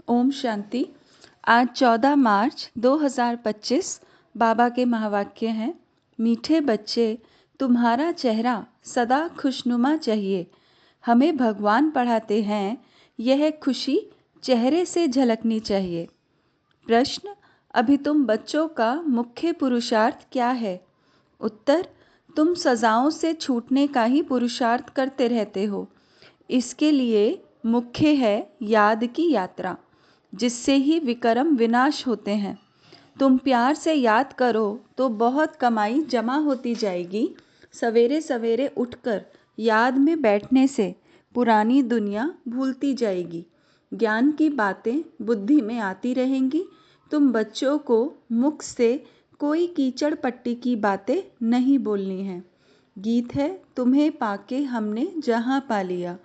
ओम शांति। आज 14 मार्च 2025 बाबा के महावाक्य हैं। मीठे बच्चे, तुम्हारा चेहरा सदा खुशनुमा चाहिए। हमें भगवान पढ़ाते हैं, यह खुशी चेहरे से झलकनी चाहिए। प्रश्न: अभी तुम बच्चों का मुख्य पुरुषार्थ क्या है? उत्तर: तुम सजाओं से छूटने का ही पुरुषार्थ करते रहते हो। इसके लिए मुख्य है याद की यात्रा, जिससे ही विकर्म विनाश होते हैं। तुम प्यार से याद करो तो बहुत कमाई जमा होती जाएगी। सवेरे सवेरे उठकर याद में बैठने से पुरानी दुनिया भूलती जाएगी। ज्ञान की बातें बुद्धि में आती रहेंगी। तुम बच्चों को मुख से कोई कीचड़ पट्टी की बातें नहीं बोलनी है। गीत है, तुम्हें पाके हमने जहां पा लिया।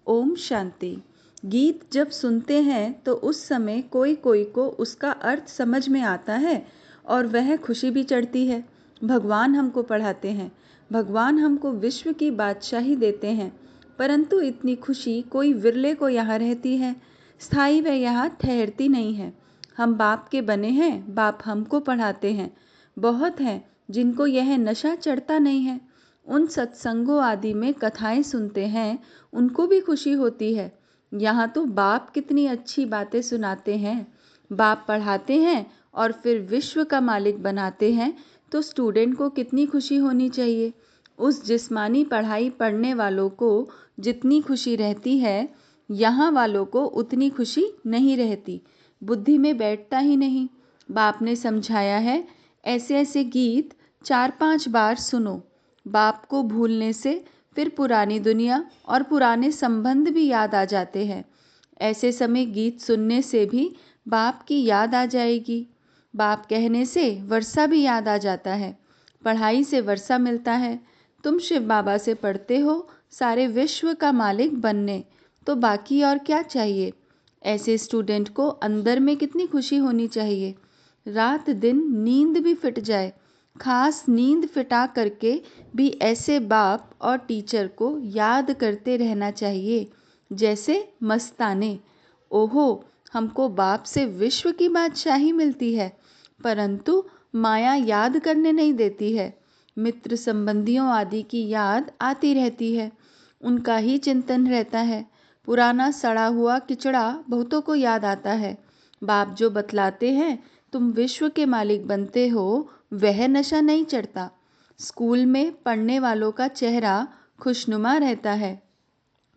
ओम शांति। गीत जब सुनते हैं तो उस समय कोई कोई को उसका अर्थ समझ में आता है और वह खुशी भी चढ़ती है। भगवान हमको पढ़ाते हैं, भगवान हमको विश्व की बादशाही देते हैं, परंतु इतनी खुशी कोई विरले को यहाँ रहती है। स्थायी वह यहाँ ठहरती नहीं है। हम बाप के बने हैं, बाप हमको पढ़ाते हैं। बहुत हैं जिनको यह नशा चढ़ता नहीं है। उन सत्संगों आदि में कथाएं सुनते हैं, उनको भी खुशी होती है। यहाँ तो बाप कितनी अच्छी बातें सुनाते हैं। बाप पढ़ाते हैं और फिर विश्व का मालिक बनाते हैं, तो स्टूडेंट को कितनी खुशी होनी चाहिए। उस जिस्मानी पढ़ाई पढ़ने वालों को जितनी खुशी रहती है, यहाँ वालों को उतनी खुशी नहीं रहती, बुद्धि में बैठता ही नहीं। बाप ने समझाया है, ऐसे ऐसे गीत 4-5 बार सुनो। बाप को भूलने से फिर पुरानी दुनिया और पुराने संबंध भी याद आ जाते हैं। ऐसे समय गीत सुनने से भी बाप की याद आ जाएगी। बाप कहने से वर्षा भी याद आ जाता है। पढ़ाई से वर्षा मिलता है। तुम शिव बाबा से पढ़ते हो सारे विश्व का मालिक बनने, तो बाकी और क्या चाहिए। ऐसे स्टूडेंट को अंदर में कितनी खुशी होनी चाहिए। रात दिन नींद भी फिट जाए, खास नींद फिटा करके भी ऐसे बाप और टीचर को याद करते रहना चाहिए, जैसे मस्ताने। ओहो, हमको बाप से विश्व की बादशाही मिलती है, परंतु माया याद करने नहीं देती है। मित्र संबंधियों आदि की याद आती रहती है, उनका ही चिंतन रहता है। पुराना सड़ा हुआ किचड़ा बहुतों को याद आता है। बाप जो बतलाते हैं, तुम विश्व के मालिक बनते हो, वह नशा नहीं चढ़ता। स्कूल में पढ़ने वालों का चेहरा खुशनुमा रहता है।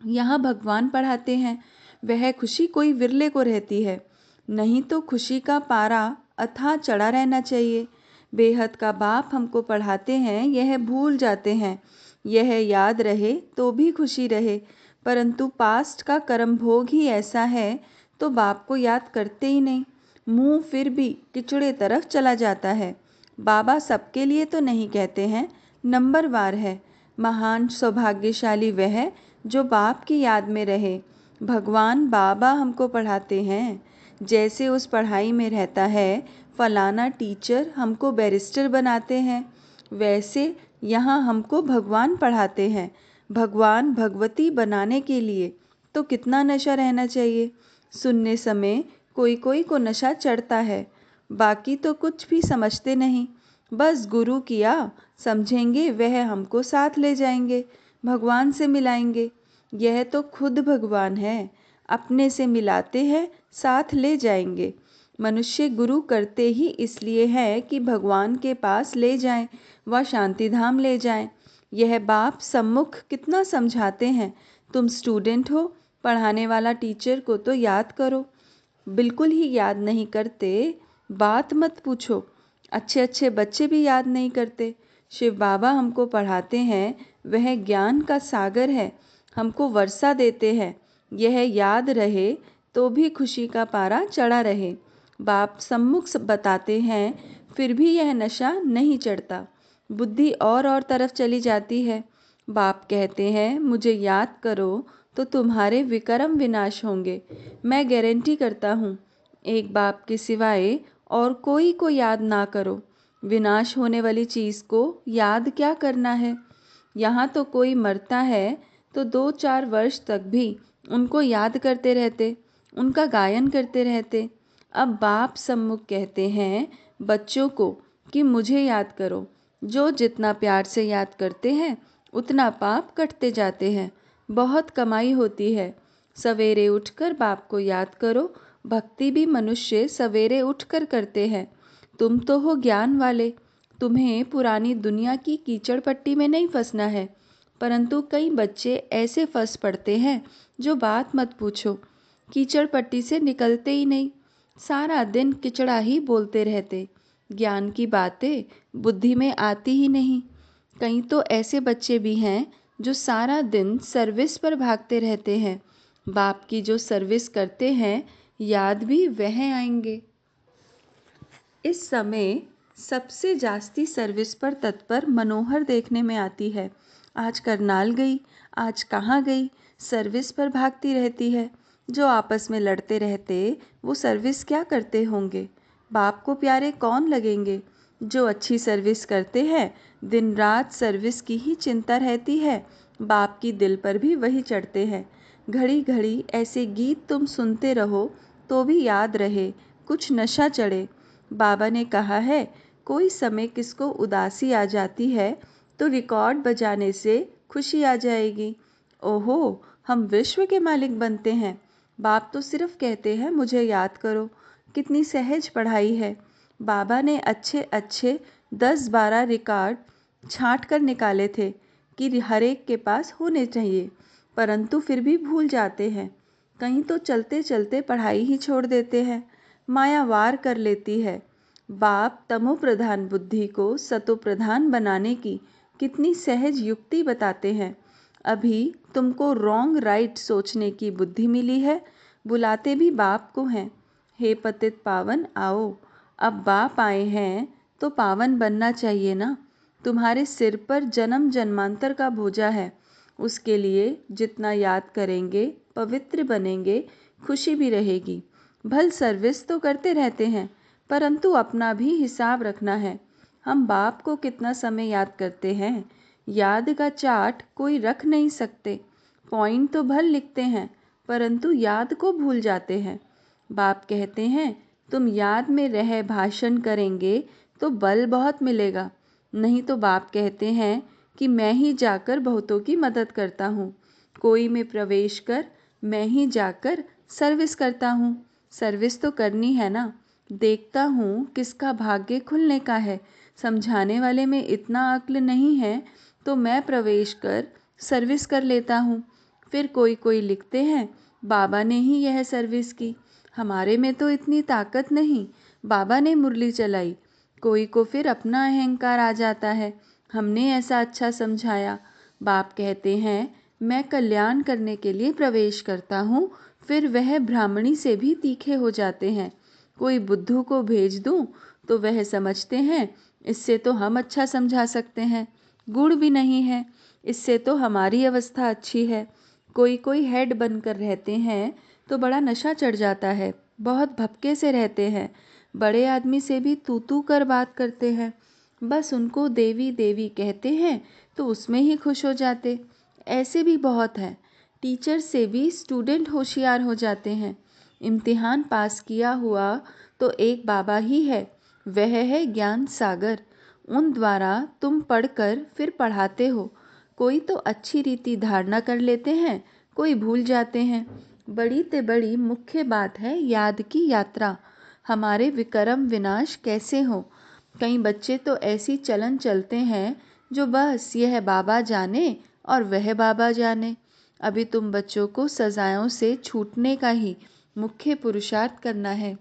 यहाँ भगवान पढ़ाते हैं, वह खुशी कोई विरले को रहती है। नहीं तो खुशी का पारा अथाह चढ़ा रहना चाहिए। बेहद का बाप हमको पढ़ाते हैं, यह भूल जाते हैं। यह याद रहे तो भी खुशी रहे, परंतु पास्ट का कर्म भोग ही ऐसा है, तो बाप को याद करते ही नहीं। मुंह फिर भी किचड़े तरफ चला जाता है। बाबा सबके लिए तो नहीं कहते हैं, नंबरवार है। महान सौभाग्यशाली वह जो बाप की याद में रहे। भगवान बाबा हमको पढ़ाते हैं। जैसे उस पढ़ाई में रहता है, फलाना टीचर हमको बैरिस्टर बनाते हैं, वैसे यहाँ हमको भगवान पढ़ाते हैं। भगवान भगवती बनाने के लिए तो कितना नशा रहना चाहिए। सुनने समय कोई कोई को नशा चढ़ता है, बाकी तो कुछ भी समझते नहीं। बस गुरु किया समझेंगे, वह हमको साथ ले जाएंगे, भगवान से मिलाएंगे। यह तो खुद भगवान है, अपने से मिलाते हैं, साथ ले जाएंगे। मनुष्य गुरु करते ही इसलिए है कि भगवान के पास ले जाएं व शांति धाम ले जाएं। यह बाप सम्मुख कितना समझाते हैं। तुम स्टूडेंट हो, पढ़ाने वाला टीचर को तो याद करो। बिल्कुल ही याद नहीं करते, बात मत पूछो। अच्छे अच्छे बच्चे भी याद नहीं करते। शिव बाबा हमको पढ़ाते हैं, वह ज्ञान का सागर है, हमको वर्षा देते हैं। यह याद रहे तो भी खुशी का पारा चढ़ा रहे। बाप सम्मुख बताते हैं, फिर भी यह नशा नहीं चढ़ता, बुद्धि और तरफ चली जाती है। बाप कहते हैं, मुझे याद करो तो तुम्हारे विकर्म विनाश होंगे। मैं गारंटी करता हूँ, एक बाप के सिवाय और कोई को याद ना करो। विनाश होने वाली चीज़ को याद क्या करना है। यहाँ तो कोई मरता है तो 2-4 वर्ष तक भी उनको याद करते रहते, उनका गायन करते रहते। अब बाप सम्मुख कहते हैं बच्चों को कि मुझे याद करो। जो जितना प्यार से याद करते हैं उतना पाप कटते जाते हैं, बहुत कमाई होती है। सवेरे उठकर बाप को याद करो। भक्ति भी मनुष्य सवेरे उठकर करते हैं। तुम तो हो ज्ञान वाले, तुम्हें पुरानी दुनिया की कीचड़ पट्टी में नहीं फंसना है। परंतु कई बच्चे ऐसे फंस पड़ते हैं जो बात मत पूछो, कीचड़ पट्टी से निकलते ही नहीं, सारा दिन किचड़ा ही बोलते रहते, ज्ञान की बातें बुद्धि में आती ही नहीं। कई तो ऐसे बच्चे भी हैं जो सारा दिन सर्विस पर भागते रहते हैं। बाप की जो सर्विस करते हैं याद भी वह आएंगे। इस समय सबसे जास्ती सर्विस पर तत्पर मनोहर देखने में आती है। आज करनाल गई, आज कहाँ गई, सर्विस पर भागती रहती है। जो आपस में लड़ते रहते वो सर्विस क्या करते होंगे? बाप को प्यारे कौन लगेंगे? जो अच्छी सर्विस करते हैं दिन रात सर्विस की ही चिंता रहती है, बाप की दिल पर भी वही चढ़ते हैं। घड़ी घड़ी ऐसे गीत तुम सुनते रहो तो भी याद रहे, कुछ नशा चढ़े। बाबा ने कहा है कोई समय किसको उदासी आ जाती है तो रिकॉर्ड बजाने से खुशी आ जाएगी। ओहो, हम विश्व के मालिक बनते हैं। बाप तो सिर्फ कहते हैं मुझे याद करो। कितनी सहज पढ़ाई है। बाबा ने अच्छे अच्छे 10-12 रिकॉर्ड छांट कर निकाले थे कि हर एक के पास होने चाहिए, परंतु फिर भी भूल जाते हैं। कहीं तो चलते चलते पढ़ाई ही छोड़ देते हैं। माया वार कर लेती है। बाप तमो प्रधान बुद्धि को सतो प्रधान बनाने की कितनी सहज युक्ति बताते हैं। अभी तुमको रॉन्ग राइट सोचने की बुद्धि मिली है, बुलाते भी बाप को हैं। हे पतित पावन आओ। अब बाप आए हैं तो पावन बनना चाहिए ना। तुम्हारे सिर पर जन्म जन्मांतर का बोझा है, उसके लिए जितना याद करेंगे पवित्र बनेंगे, खुशी भी रहेगी। भल सर्विस तो करते रहते हैं, परंतु अपना भी हिसाब रखना है। हम बाप को कितना समय याद करते हैं, याद का चार्ट कोई रख नहीं सकते। पॉइंट तो भल लिखते हैं, परंतु याद को भूल जाते हैं। बाप कहते हैं तुम याद में रह भाषण करेंगे तो बल बहुत मिलेगा। नहीं तो बाप कहते हैं कि मैं ही जाकर बहुतों की मदद करता हूँ। कोई में प्रवेश कर, मैं ही जाकर सर्विस करता हूँ। सर्विस तो करनी है ना। देखता हूँ किसका भाग्य खुलने का है। समझाने वाले में इतना अक्ल नहीं है तो मैं प्रवेश कर सर्विस कर लेता हूँ। फिर कोई कोई लिखते हैं बाबा ने ही यह सर्विस की, हमारे में तो इतनी ताकत नहीं, बाबा ने मुरली चलाई। कोई को फिर अपना अहंकार आ जाता है, हमने ऐसा अच्छा समझाया। बाप कहते हैं मैं कल्याण करने के लिए प्रवेश करता हूँ। फिर वह ब्राह्मणी से भी तीखे हो जाते हैं। कोई बुद्धू को भेज दूँ तो वह समझते हैं इससे तो हम अच्छा समझा सकते हैं, गुण भी नहीं है, इससे तो हमारी अवस्था अच्छी है। कोई कोई हेड बनकर रहते हैं तो बड़ा नशा चढ़ जाता है, बहुत भपके से रहते हैं, बड़े आदमी से भी तू तू कर बात करते हैं। बस उनको देवी देवी कहते हैं तो उसमें ही खुश हो जाते। ऐसे भी बहुत हैं। टीचर से भी स्टूडेंट होशियार हो जाते हैं। इम्तिहान पास किया हुआ तो एक बाबा ही है, वह है ज्ञान सागर। उन द्वारा तुम पढ़कर फिर पढ़ाते हो। कोई तो अच्छी रीति धारणा कर लेते हैं, कोई भूल जाते हैं। बड़ी ते बड़ी मुख्य बात है याद की यात्रा, हमारे विक्रम विनाश कैसे हो। कई बच्चे तो ऐसी चलन चलते हैं जो बस यह बाबा जाने और वह बाबा जाने। अभी तुम बच्चों को सजाओं से छूटने का ही मुख्य पुरुषार्थ करना है।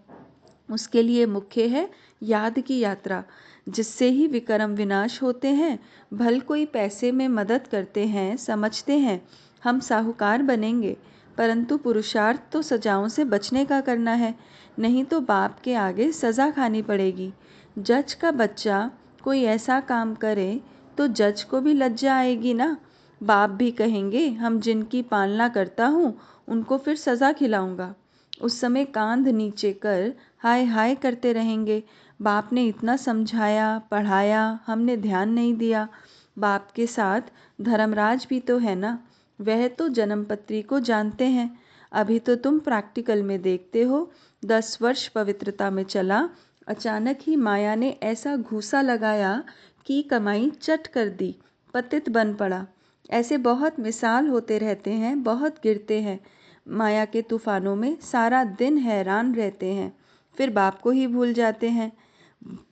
उसके लिए मुख्य है याद की यात्रा, जिससे ही विक्रम विनाश होते हैं। भल कोई पैसे में मदद करते हैं, समझते हैं हम साहूकार बनेंगे, परंतु पुरुषार्थ तो सजाओं से बचने का करना है, नहीं तो बाप के आगे सज़ा खानी पड़ेगी। जज का बच्चा कोई ऐसा काम करे तो जज को भी लज्जा आएगी ना। बाप भी कहेंगे हम जिनकी पालना करता हूँ उनको फिर सज़ा खिलाऊंगा। उस समय कांध नीचे कर हाय हाय करते रहेंगे, बाप ने इतना समझाया पढ़ाया, हमने ध्यान नहीं दिया। बाप के साथ धर्मराज भी तो है ना, वह तो जन्मपत्री को जानते हैं। अभी तो तुम प्रैक्टिकल में देखते हो। 10 वर्ष पवित्रता में चला, अचानक ही माया ने ऐसा घूसा लगाया कि कमाई चट कर दी, पतित बन पड़ा। ऐसे बहुत मिसाल होते रहते हैं, बहुत गिरते हैं माया के तूफानों में, सारा दिन हैरान रहते हैं, फिर बाप को ही भूल जाते हैं।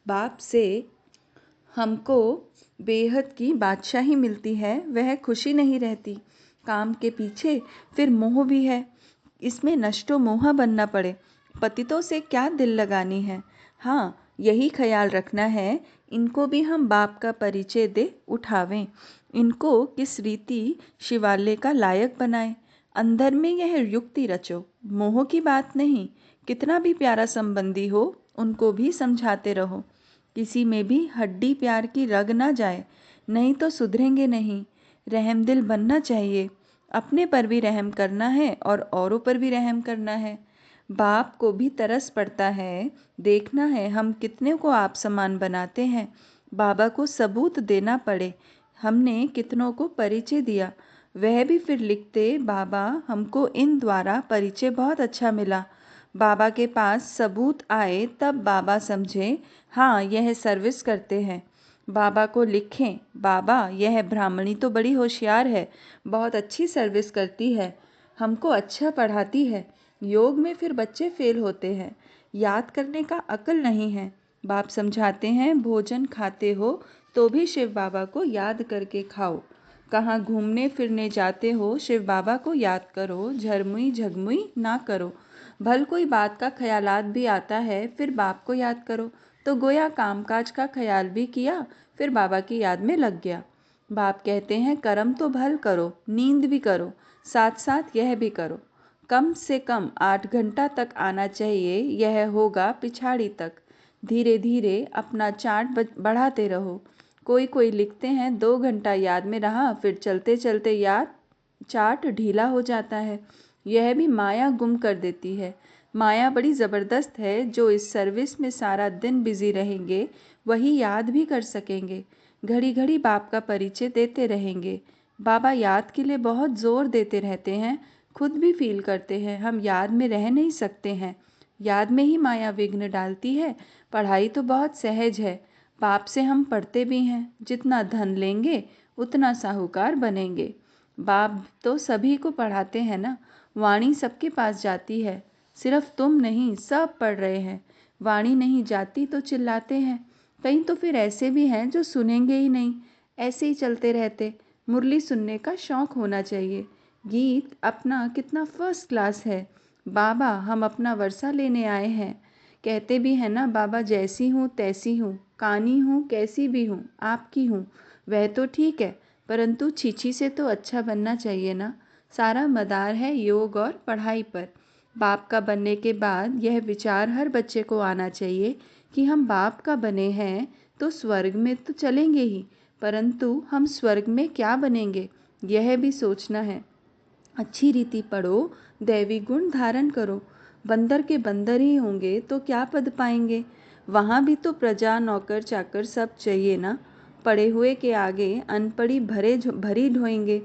बाप से हमको बेहद की बादशाही मिलती है, वह खुशी नहीं रहती। काम के पीछे फिर मोह भी है, इसमें नष्टो मोह बनना पड़े। पतितों से क्या दिल लगानी है। हाँ, यही ख्याल रखना है, इनको भी हम बाप का परिचय दे उठावें, इनको किस रीति शिवालय का लायक बनाएं। अंदर में यह युक्ति रचो, मोह की बात नहीं। कितना भी प्यारा संबंधी हो, उनको भी समझाते रहो, किसी में भी हड्डी प्यार की रग ना जाए, नहीं तो सुधरेंगे नहीं। रहमदिल बनना चाहिए, अपने पर भी रहम करना है और औरों पर भी रहम करना है। बाप को भी तरस पड़ता है, देखना है हम कितने को आप समान बनाते हैं। बाबा को सबूत देना पड़े, हमने कितनों को परिचय दिया। वह भी फिर लिखते, बाबा हमको इन द्वारा परिचय बहुत अच्छा मिला। बाबा के पास सबूत आए तब बाबा समझे, हाँ यह सर्विस करते हैं। बाबा को लिखें, बाबा यह ब्राह्मणी तो बड़ी होशियार है, बहुत अच्छी सर्विस करती है, हमको अच्छा पढ़ाती है। योग में फिर बच्चे फेल होते हैं, याद करने का अक्ल नहीं है। बाप समझाते हैं, भोजन खाते हो तो भी शिव बाबा को याद करके खाओ। कहाँ घूमने फिरने जाते हो, शिव बाबा को याद करो, झरमुई झगमुई ना करो। भल कोई बात का ख्यालात भी आता है, फिर बाप को याद करो। तो गोया कामकाज का ख्याल भी किया, फिर बाबा की याद में लग गया। बाप कहते हैं, कर्म तो भल करो, नींद भी करो, साथ साथ यह भी करो। कम से कम 8 घंटा तक आना चाहिए, यह होगा पिछाड़ी तक। धीरे धीरे अपना चार्ट बढ़ाते रहो। कोई लिखते हैं 2 घंटा याद में रहा, फिर चलते चलते याद चार्ट ढीला हो जाता है। यह भी माया गुम कर देती है। माया बड़ी ज़बरदस्त है, जो इस सर्विस में सारा दिन बिजी रहेंगे वही याद भी कर सकेंगे, घड़ी घड़ी बाप का परिचय देते रहेंगे। बाबा याद के लिए बहुत ज़ोर देते रहते हैं, खुद भी फील करते हैं हम याद में रह नहीं सकते हैं। याद में ही माया विघ्न डालती है। पढ़ाई तो बहुत सहज है, बाप से हम पढ़ते भी हैं, जितना धन लेंगे उतना साहूकार बनेंगे। बाप तो सभी को पढ़ाते हैं ना, वाणी सबके पास जाती है, सिर्फ तुम नहीं सब पढ़ रहे हैं। वाणी नहीं जाती तो चिल्लाते हैं। कहीं तो फिर ऐसे भी हैं जो सुनेंगे ही नहीं, ऐसे ही चलते रहते। मुरली सुनने का शौक होना चाहिए। गीत अपना कितना फर्स्ट क्लास है। बाबा हम अपना वर्षा लेने आए हैं। कहते भी हैं ना, बाबा जैसी हूँ तैसी हूँ, कानी हूँ कैसी भी हूँ, आपकी हूँ। वह तो ठीक है, परंतु छीछी से तो अच्छा बनना चाहिए ना। सारा मदार है योग और पढ़ाई पर। बाप का बनने के बाद यह विचार हर बच्चे को आना चाहिए कि हम बाप का बने हैं तो स्वर्ग में तो चलेंगे ही, परंतु हम स्वर्ग में क्या बनेंगे यह भी सोचना है। अच्छी रीति पढ़ो, दैवी गुण धारण करो। बंदर के बंदर ही होंगे तो क्या पद पाएंगे। वहाँ भी तो प्रजा नौकर चाकर सब चाहिए ना। पढ़े हुए के आगे अनपढ़ी भरी ढोएंगे।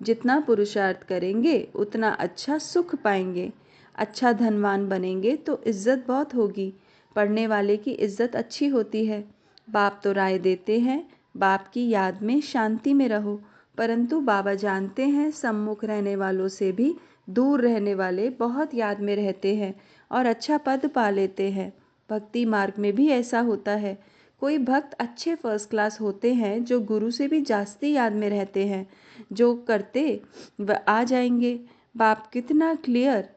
जितना पुरुषार्थ करेंगे उतना अच्छा सुख पाएंगे। अच्छा धनवान बनेंगे तो इज्जत बहुत होगी। पढ़ने वाले की इज्जत अच्छी होती है। बाप तो राय देते हैं, बाप की याद में शांति में रहो, परंतु बाबा जानते हैं सम्मुख रहने वालों से भी दूर रहने वाले बहुत याद में रहते हैं और अच्छा पद पा लेते हैं। भक्ति मार्ग में भी ऐसा होता है। कोई भक्त अच्छे फर्स्ट क्लास होते हैं जो गुरु से भी जास्ती याद में रहते हैं। जो करते वह आ जाएंगे। बाप कितना क्लियर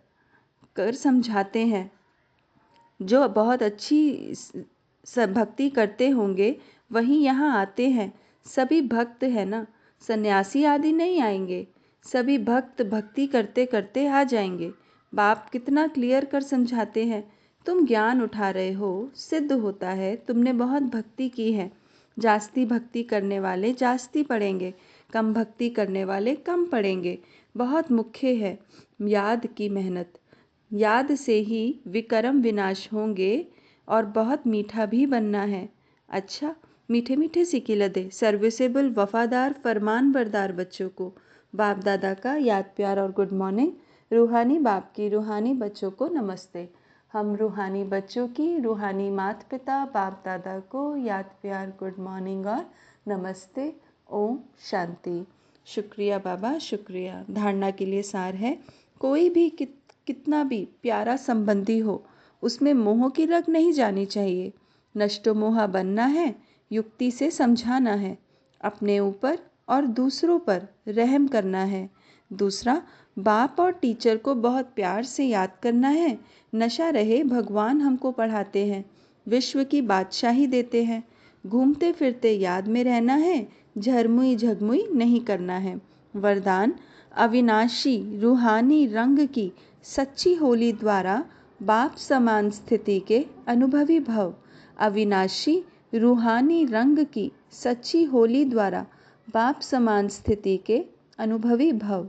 कर समझाते हैं। जो बहुत अच्छी भक्ति करते होंगे वही यहाँ आते हैं। सभी भक्त है ना, सन्यासी आदि नहीं आएंगे। सभी भक्त भक्ति करते करते आ जाएंगे। बाप कितना क्लियर कर समझाते हैं। तुम ज्ञान उठा रहे हो, सिद्ध होता है तुमने बहुत भक्ति की है। जास्ती भक्ति करने वाले जास्ती पढ़ेंगे, कम भक्ति करने वाले कम पढ़ेंगे। बहुत मुख्य है याद की मेहनत। याद से ही विकर्म विनाश होंगे और बहुत मीठा भी बनना है। अच्छा, मीठे मीठे सिक्के दे सर्विसेबल वफादार फरमान बरदार बच्चों को बाप दादा का याद प्यार और गुड मॉर्निंग। रूहानी बाप की रूहानी बच्चों को नमस्ते। हम रूहानी बच्चों की रूहानी माता पिता बाप दादा को याद प्यार गुड मॉर्निंग और नमस्ते। ओम शांति। शुक्रिया बाबा, शुक्रिया। धारणा के लिए सार है, कोई भी कितना भी प्यारा संबंधी हो, उसमें मोह की रग नहीं जानी चाहिए। नष्टो मोहा बनना है, युक्ति से समझाना है, अपने ऊपर और दूसरों पर रहम करना है। दूसरा, बाप और टीचर को बहुत प्यार से याद करना है। नशा रहे भगवान हमको पढ़ाते हैं, विश्व की बादशाही देते हैं। घूमते फिरते याद में रहना है, झरमुई झगमुई नहीं करना है। वरदान, अविनाशी रूहानी रंग की सच्ची होली द्वारा बाप समान स्थिति के अनुभवी भव। अविनाशी रूहानी रंग की सच्ची होली द्वारा बाप समान स्थिति के अनुभवी भव।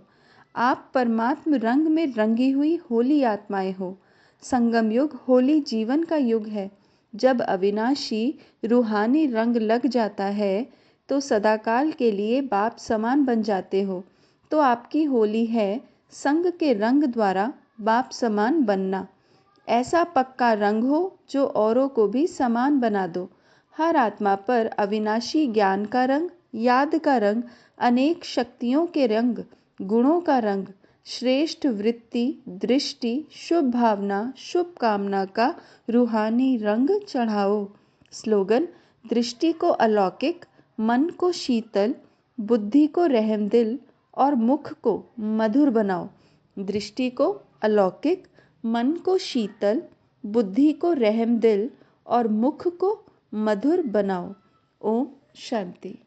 आप परमात्म रंग में रंगी हुई होली आत्माएं हो। संगम युग होली जीवन का युग है। जब अविनाशी रूहानी रंग लग जाता है तो सदाकाल के लिए बाप समान बन जाते हो। तो आपकी होली है संग के रंग द्वारा बाप समान बनना। ऐसा पक्का रंग हो जो औरों को भी समान बना दो। हर आत्मा पर अविनाशी ज्ञान का रंग, याद का रंग, अनेक शक्तियों के रंग, गुणों का रंग, श्रेष्ठ वृत्ति, दृष्टि, शुभ भावना, शुभ कामना का रूहानी रंग चढ़ाओ। स्लोगन, दृष्टि को अलौकिक, मन को शीतल, बुद्धि को रहमदिल और मुख को मधुर बनाओ। दृष्टि को अलौकिक, मन को शीतल, बुद्धि को रहमदिल और मुख को मधुर बनाओ। ओम शांति।